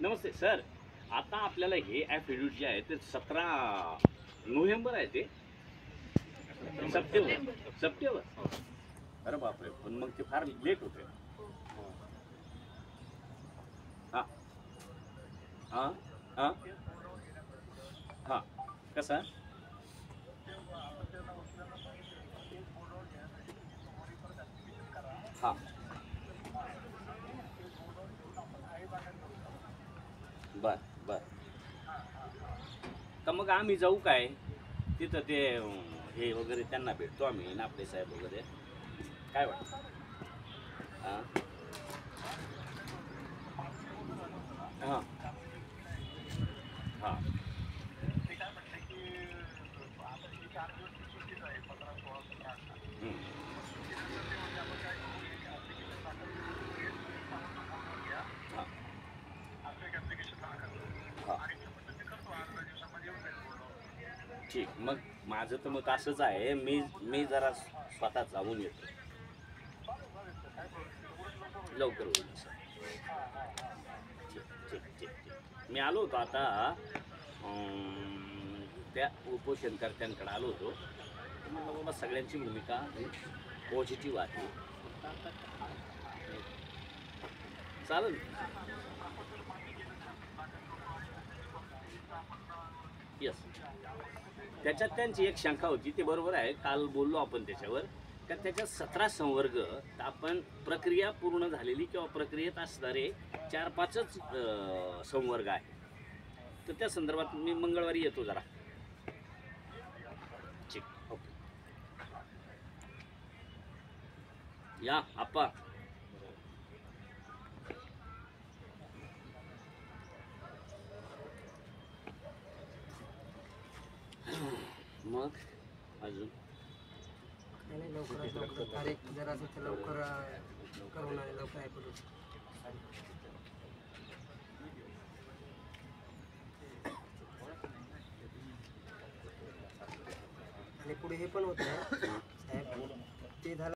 नमस्ते sir. आता आपल्याला हे ॲफिडेविट जे आहे ते 17 नोव्हेंबर आहे ते सप्टेंबर सप्टेंबर. अरे बापरे, पण मग ते फार लेट होते. हां हां हां हां कसं. हां बर बर. तर मग आम्ही जाऊ काय तिथं ते हे वगैरे त्यांना भेटतो आम्ही नापले साहेब वगैरे. काय वाटतं. हां हां हां हं, हां हां ठीक. मग माझं तर मत असंच आहे, मी जरा स्वतः जाऊन येतो. लवकर होईल सर. ठीक ठीक ठीक ठीक. मी आलो होतो आता त्या उपोषणकर्त्यांकडे आलो होतो. तर म्हटलं बाबा सगळ्यांची भूमिका पॉझिटिव्ह आहे. चालेल. येस. त्याच्यात त्यांची एक शंका होती, ते बरोबर आहे. काल बोललो आपण त्याच्यावर, का त्याच्यात 17 संवर्ग. तर आपण प्रक्रिया पूर्ण झालेली किंवा प्रक्रियेत असणारे 4-5च संवर्ग आहे. तर त्या संदर्भात मी मंगळवारी येतो जरा. ठीक. ओके. या आप्पा. मग अजून नाही नाही, लवकरात लवकर तारीख जरा तिथं लवकर करून आणि लवकर आहे करू. आणि पुढे हे पण होतं साहेब, ते झालं.